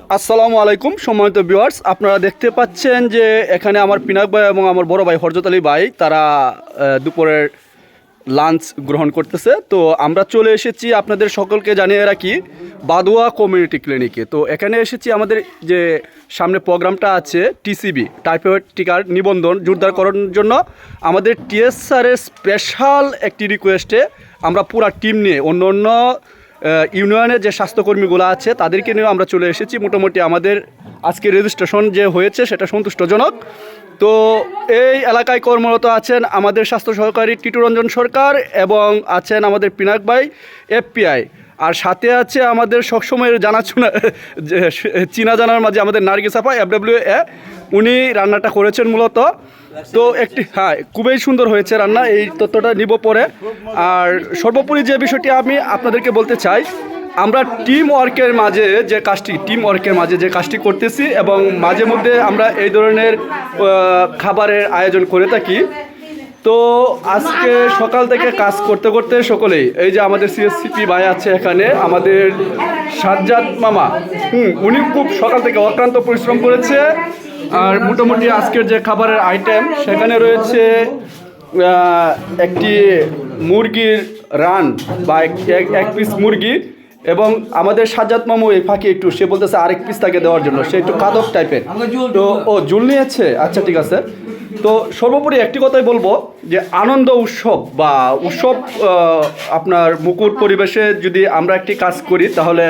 আসসালামু আলাইকুম সম্মানিত ভিউয়ার্স, আপনারা দেখতে পাচ্ছেন যে এখানে আমার পিনাক ভাই এবং আমার বড় ভাই হরজত আলী ভাই তারা দুপুরের লাঞ্চ গ্রহণ করতেছে। তো আমরা চলে এসেছি, আপনাদের সকলকে জানিয়ে রাখি, বাদুয়া কমিউনিটি ক্লিনিকে। তো এখানে এসেছি আমাদের যে সামনে প্রোগ্রামটা আছে টিসিবি টাইফয়েড টিকার নিবন্ধন জোরদার করার জন্য। আমাদের টিএস স্যারের স্পেশাল একটি রিকোয়েস্টে আমরা পুরা টিম নিয়ে অন্য অন্য ইউনিয়নের যে স্বাস্থ্যকর্মীগুলো আছে তাদেরকে নিয়ে আমরা চলে এসেছি। মোটামুটি আমাদের আজকে রেজিস্ট্রেশন যে হয়েছে সেটা সন্তুষ্টজনক। তো এই এলাকায় কর্মরত আছেন আমাদের স্বাস্থ্য সহকারী টিটু রঞ্জন সরকার এবং আছেন আমাদের পিনাক ভাই এফপিআই, আর সাথে আছে আমাদের সবসময় জানাশোনা চীনা জানার মাঝে আমাদের নার্গিস আপা FWA, উনি রান্নাটা করেছেন মূলত। তো একটি খুবই সুন্দর হয়েছে রান্না, এই তথ্যটা নিব পরে। আর সর্বোপরি যে বিষয়টি আমি আপনাদেরকে বলতে চাই, আমরা টিম ওয়ার্কের মাঝে যে কাজটি করতেছি এবং মাঝে মধ্যে আমরা এই ধরনের খাবারের আয়োজন করে থাকি। তো আজকে সকাল থেকে কাজ করতে করতে সকলেই, এই যে আমাদের সিএসসিপি ভাই আছে এখানে, আমাদের সাজ্জাদ মামা, উনি খুব সকাল থেকে অক্লান্ত পরিশ্রম করেছে। আর মোটামুটি আজকের যে খাবারের আইটেম সেখানে রয়েছে একটি মুরগির রান বা এক পিস মুরগি, এবং আমাদের সাজ্জাদ মামু এই ফাঁকে একটু সে বলতেছে আরেক পিস তাকে দেওয়ার জন্য, সে একটু কাদক টাইপের। তো ও জুল নিয়েছে, আচ্ছা ঠিক আছে। তো সর্বোপরি একটি কথাই বলবো যে আনন্দ উৎসব বা উৎসব আপনার মুকুট পরিবেশে যদি আমরা একটি কাজ করি তাহলে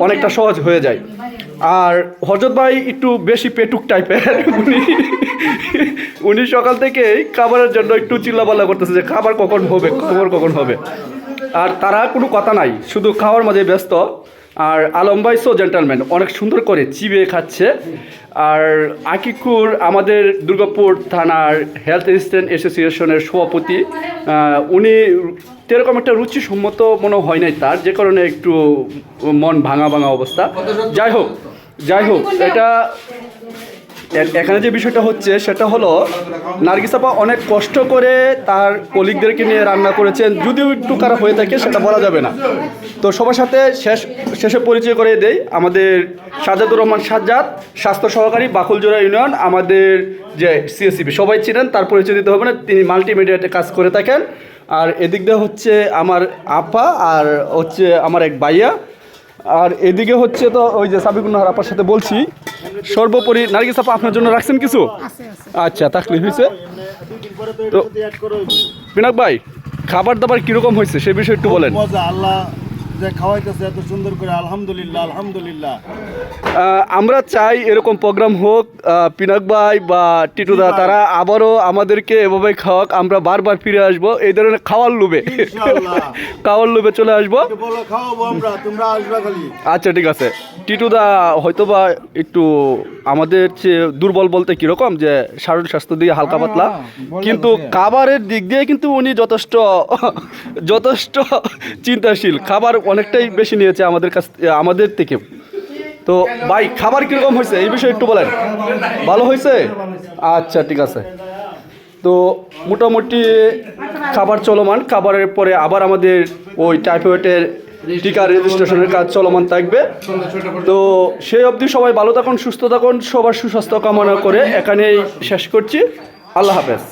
অনেকটা সহজ হয়ে যায়। আর হযরত ভাই একটু বেশি পেটুক টাইপের, উনি সকাল থেকেই খাবারের জন্য একটু চিল্লাপাল্লা করতেছে যে খাবার কখন হবে। আর তারা কোনো কথা নাই, শুধু খাওয়ার মাঝে ব্যস্ত। আর আলম ভাই সো জেন্টালম্যান, অনেক সুন্দর করে চিবিয়ে খাচ্ছে। আর আকিকুর আমাদের দুর্গাপুর থানার হেলথ অ্যাসিস্ট্যান্ট অ্যাসোসিয়েশনের সভাপতি, উনি এরকম একটা রুচিসম্মত মনে হয় নাই তার, যে কারণে একটু মন ভাঙা অবস্থা। যাই হোক এটা এখানে যে বিষয়টা হচ্ছে সেটা হলো নার্গিস আপা অনেক কষ্ট করে তার কলিগদেরকে নিয়ে রান্না করেছেন, যদিও একটু খারাপ হয়ে থাকে সেটা বলা যাবে না। তো সবার সাথে শেষে পরিচয় করে দেই, আমাদের সাজ্জাদুর রহমান সাজ্জাদ, স্বাস্থ্য সহকারী, বাকুলজোড়া ইউনিয়ন, আমাদের যে সিএসসিপি সবাই ছিলেন, তার পরিচয় দিতে হবে না, তিনি মাল্টিমিডিয়াতে কাজ করে থাকেন। আর এদিক দিয়ে হচ্ছে আমার আপা, আর হচ্ছে আমার এক ভাইয়া, আর এদিকে হচ্ছে তো ওই যে সাবিকুন নাহার আপার সাথে বলছি। সর্বোপরি নার্গিস আপা আপনার জন্য রাখছেন কিছু? আচ্ছা, তাকলিফ হয়েছে। তো পিনাক ভাই, খাবার দাবার কিরকম হয়েছে সে বিষয়ে একটু বলেন। আল্লাহ যে খাওয়াইতেছে এত সুন্দর করে, আলহামদুলিল্লাহ। আমরা চাই এরকম প্রোগ্রাম হোক, পিনাক ভাই বা টিটুদা তারা আবারও আমাদেরকে এভাবে খাওয়াক, আমরা বারবার ফিরে আসবো এই ধরনের খাওয়ার লোভে চলে আসবো। আচ্ছা ঠিক আছে। টিটুদা হয়তোবা একটু আমাদের চেয়ে দুর্বল বলতে কিরকম, যে শারীরিক স্বাস্থ্য দিয়ে হালকা পাতলা, কিন্তু খাবারের দিক দিয়ে কিন্তু উনি যথেষ্ট চিন্তাশীল, খাবার অনেকটাই বেশি নিয়েছে আমাদের থেকে। তো ভাই খাবার কিরকম হয়েছে এই বিষয়ে একটু বলেন। ভালো হয়েছে? আচ্ছা ঠিক আছে। তো মোটামুটি খাবার চলমান, খাবারের পরে আবার আমাদের ওই টাইফয়েডের টিকা রেজিস্ট্রেশনের কাজ চলমান থাকবে। তো সেই অবধি সবাই ভালো থাকুন, সুস্থ থাকুন, সবার সুস্বাস্থ্য কামনা করে এখানেই শেষ করছি। আল্লাহ হাফেজ।